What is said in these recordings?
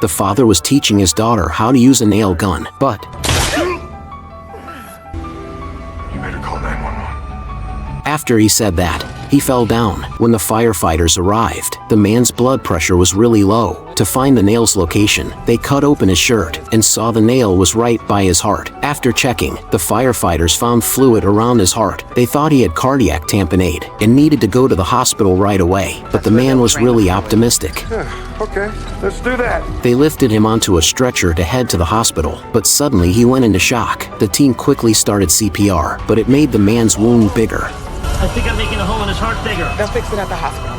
The father was teaching his daughter how to use a nail gun, but You better call 911. after he said that, he fell down. When the firefighters arrived, the man's blood pressure was really low. To find the nail's location, they cut open his shirt and saw the nail was right by his heart. After checking, the firefighters found fluid around his heart. They thought he had cardiac tamponade and needed to go to the hospital right away, but the man was really optimistic. Okay, let's do that. They lifted him onto a stretcher to head to the hospital, but suddenly he went into shock. The team quickly started CPR, but it made the man's wound bigger. I think I'm making a hole in his heart bigger. They'll fix it at the hospital,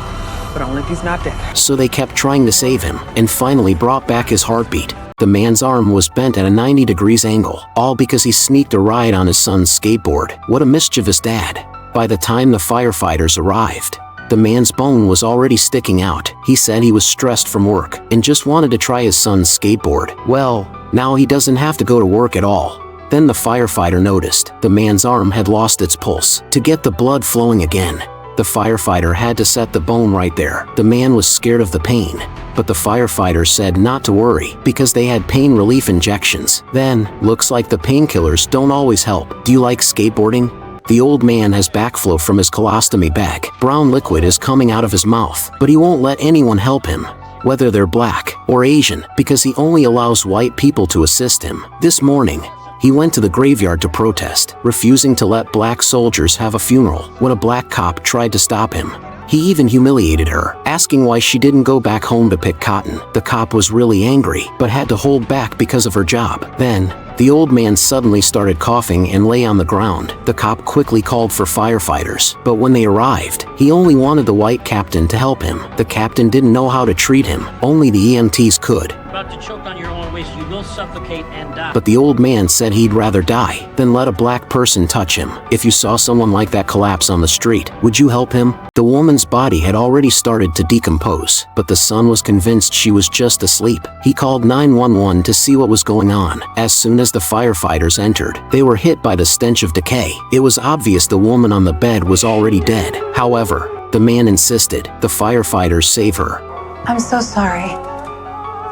but only if he's not dead. So they kept trying to save him, and finally brought back his heartbeat. The man's arm was bent at a 90 degrees angle, all because he sneaked a ride on his son's skateboard. What a mischievous dad. By the time the firefighters arrived, the man's bone was already sticking out. He said he was stressed from work and just wanted to try his son's skateboard. Well, now he doesn't have to go to work at all. Then the firefighter noticed the man's arm had lost its pulse. To get the blood flowing again, the firefighter had to set the bone right there. The man was scared of the pain, but the firefighter said not to worry because they had pain relief injections. Then, looks like the painkillers don't always help. Do you like skateboarding? The old man has backflow from his colostomy bag. Brown liquid is coming out of his mouth, but he won't let anyone help him, whether they're black or Asian, because he only allows white people to assist him. This morning, he went to the graveyard to protest, refusing to let black soldiers have a funeral. When a black cop tried to stop him, he even humiliated her, asking why she didn't go back home to pick cotton. The cop was really angry, but had to hold back because of her job. Then, the old man suddenly started coughing and lay on the ground. The cop quickly called for firefighters, but when they arrived, he only wanted the white captain to help him. The captain didn't know how to treat him. Only the EMTs could. About to choke on your own waste, you will suffocate and die. But the old man said he'd rather die than let a black person touch him. If you saw someone like that collapse on the street, would you help him? The woman's body had already started to decompose, but the son was convinced she was just asleep. He called 911 to see what was going on. As soon as the firefighters entered, they were hit by the stench of decay. It was obvious the woman on the bed was already dead. However, the man insisted the firefighters save her. I'm so sorry.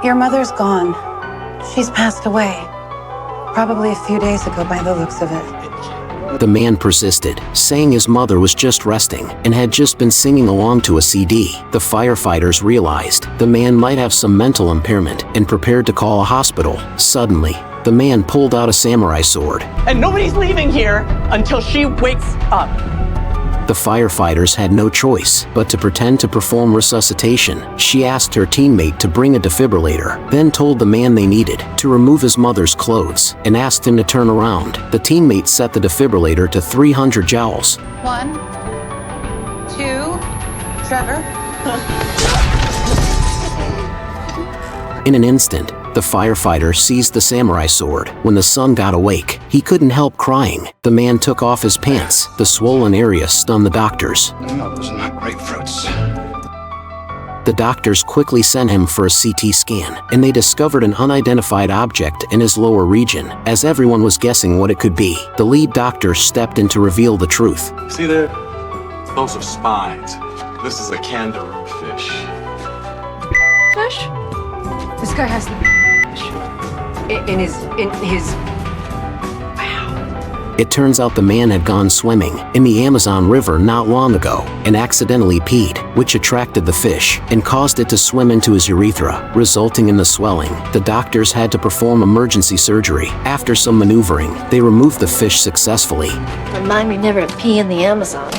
Your mother's gone. She's passed away. Probably a few days ago by the looks of it. The man persisted, saying his mother was just resting and had just been singing along to a CD. The firefighters realized the man might have some mental impairment and prepared to call a hospital. Suddenly, the man pulled out a samurai sword. And nobody's leaving here until she wakes up. The firefighters had no choice but to pretend to perform resuscitation. She asked her teammate to bring a defibrillator, then told the man they needed to remove his mother's clothes and asked him to turn around. The teammate set the defibrillator to 300 joules. 1, 2, Trevor. In an instant, the firefighter seized the samurai sword. When the son got awake, he couldn't help crying. The man took off his pants. The swollen area stunned the doctors. No, those are not grapefruits. The doctors quickly sent him for a CT scan, and they discovered an unidentified object in his lower region. As everyone was guessing what it could be, the lead doctor stepped in to reveal the truth. See there? Those are spines. This is a kangaroo fish. Fish? This guy has the fish. In his. Wow. It turns out the man had gone swimming in the Amazon River not long ago and accidentally peed, which attracted the fish and caused it to swim into his urethra, resulting in the swelling. The doctors had to perform emergency surgery. After some maneuvering, they removed the fish successfully. Remind me never to pee in the Amazon.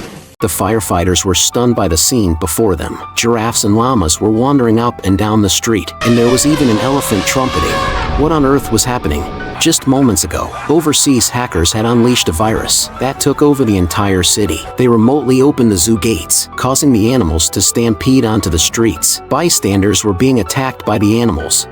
The firefighters were stunned by the scene before them. Giraffes and llamas were wandering up and down the street, and there was even an elephant trumpeting. What on earth was happening? Just moments ago, overseas hackers had unleashed a virus that took over the entire city. They remotely opened the zoo gates, causing the animals to stampede onto the streets. Bystanders were being attacked by the animals.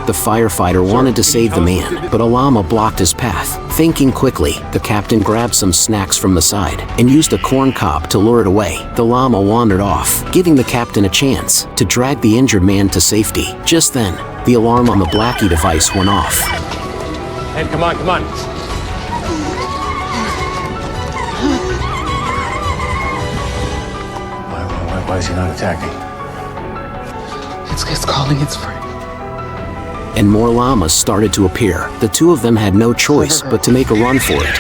The firefighter wanted to save the man, but a llama blocked his path. Thinking quickly, the captain grabbed some snacks from the side and used a corn cob to lure it away. The llama wandered off, giving the captain a chance to drag the injured man to safety. Just then, the alarm on the Blackie device went off. Hey, come on, come on. Why is he not attacking? It's calling its friend. And more llamas started to appear. The two of them had no choice but to make a run for it.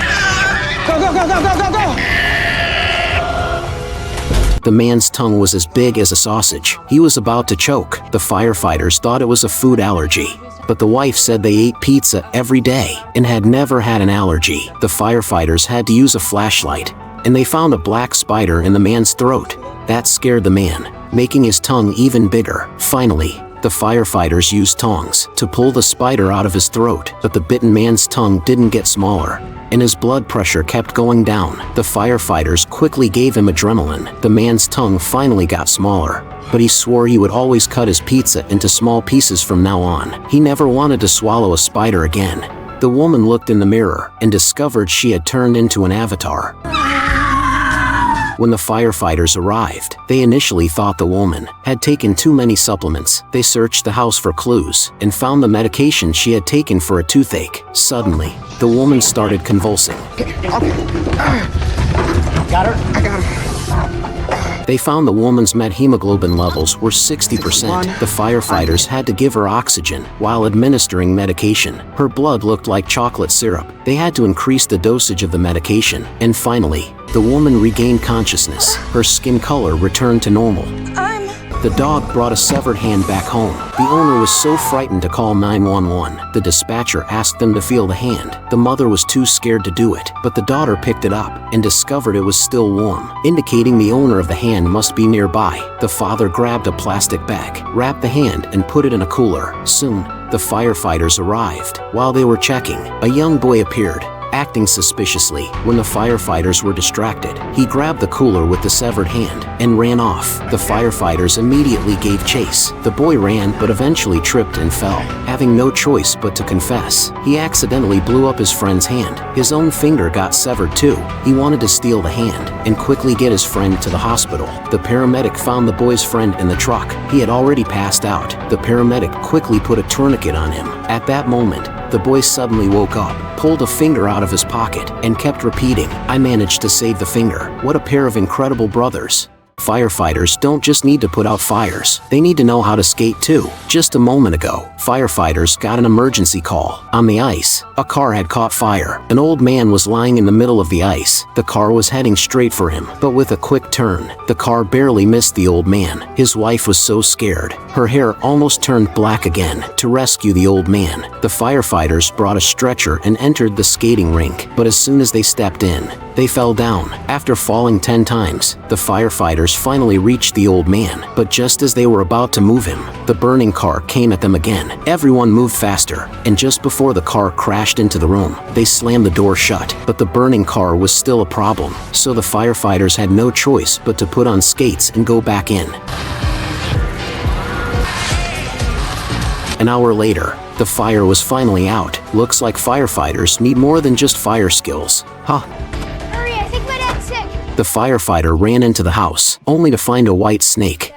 Go, go, go, go, go, go, go! The man's tongue was as big as a sausage. He was about to choke. The firefighters thought it was a food allergy, but the wife said they ate pizza every day and had never had an allergy. The firefighters had to use a flashlight, and they found a black spider in the man's throat. That scared the man, making his tongue even bigger. Finally, the firefighters used tongs to pull the spider out of his throat, but the bitten man's tongue didn't get smaller, and his blood pressure kept going down. The firefighters quickly gave him adrenaline. The man's tongue finally got smaller, but he swore he would always cut his pizza into small pieces from now on. He never wanted to swallow a spider again. The woman looked in the mirror and discovered she had turned into an avatar. When the firefighters arrived, they initially thought the woman had taken too many supplements. They searched the house for clues and found the medication she had taken for a toothache. Suddenly, the woman started convulsing. Got her? I got her. They found the woman's methemoglobin levels were 60%. The firefighters had to give her oxygen while administering medication. Her blood looked like chocolate syrup. They had to increase the dosage of the medication. And finally, the woman regained consciousness. Her skin color returned to normal. The dog brought a severed hand back home. The owner was so frightened to call 911. The dispatcher asked them to feel the hand. The mother was too scared to do it, but the daughter picked it up and discovered it was still warm, indicating the owner of the hand must be nearby. The father grabbed a plastic bag, wrapped the hand, and put it in a cooler. Soon, the firefighters arrived. While they were checking, a young boy appeared, acting suspiciously. When the firefighters were distracted, he grabbed the cooler with the severed hand and ran off. The firefighters immediately gave chase. The boy ran but eventually tripped and fell. Having no choice but to confess, he accidentally blew up his friend's hand. His own finger got severed too. He wanted to steal the hand and quickly get his friend to the hospital. The paramedic found the boy's friend in the truck. He had already passed out. The paramedic quickly put a tourniquet on him. At that moment, the boy suddenly woke up, pulled a finger out of his pocket, and kept repeating, "I managed to save the finger." What a pair of incredible brothers. Firefighters don't just need to put out fires, they need to know how to skate too. Just a moment ago, firefighters got an emergency call. On the ice, a car had caught fire. An old man was lying in the middle of the ice. The car was heading straight for him, but with a quick turn, the car barely missed the old man. His wife was so scared, her hair almost turned black again. To rescue the old man, the firefighters brought a stretcher and entered the skating rink, but as soon as they stepped in, they fell down. After falling 10 times, the firefighters finally reached the old man, but just as they were about to move him, the burning car came at them again. Everyone moved faster, and just before the car crashed into the room, they slammed the door shut. But the burning car was still a problem, so the firefighters had no choice but to put on skates and go back in. An hour later, the fire was finally out. Looks like firefighters need more than just fire skills. Huh? Hurry, I think my dad's sick. The firefighter ran into the house, only to find a white snake.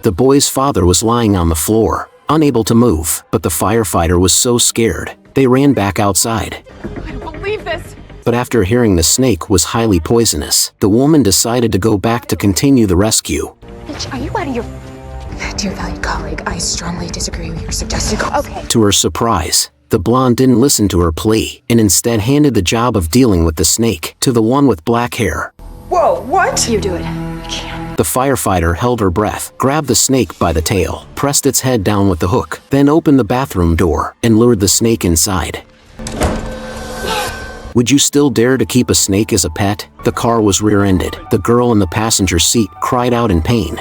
The boy's father was lying on the floor, unable to move, but the firefighter was so scared, they ran back outside. I don't believe this. But after hearing the snake was highly poisonous, the woman decided to go back to continue the rescue. Bitch, are you out of your... Dear valued colleague, I strongly disagree with your suggested goals. Okay. To her surprise, the blonde didn't listen to her plea, and instead handed the job of dealing with the snake to the one with black hair. Whoa, what? You do it. I can't. The firefighter held her breath, grabbed the snake by the tail, pressed its head down with the hook, then opened the bathroom door and lured the snake inside. Would you still dare to keep a snake as a pet? The car was rear-ended. The girl in the passenger seat cried out in pain.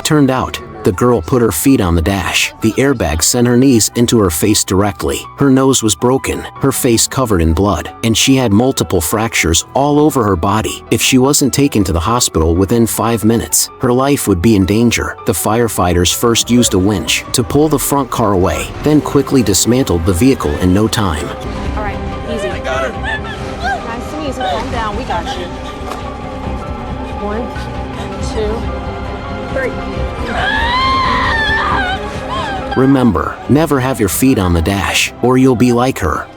Turned out, the girl put her feet on the dash. The airbag sent her knees into her face directly. Her nose was broken, her face covered in blood, and she had multiple fractures all over her body. If she wasn't taken to the hospital within 5 minutes, her life would be in danger. The firefighters first used a winch to pull the front car away, then quickly dismantled the vehicle in no time. All right, easy. I got her. Nice and easy. Calm down. We got you. 1, 2, 3. Remember, never have your feet on the dash, or you'll be like her.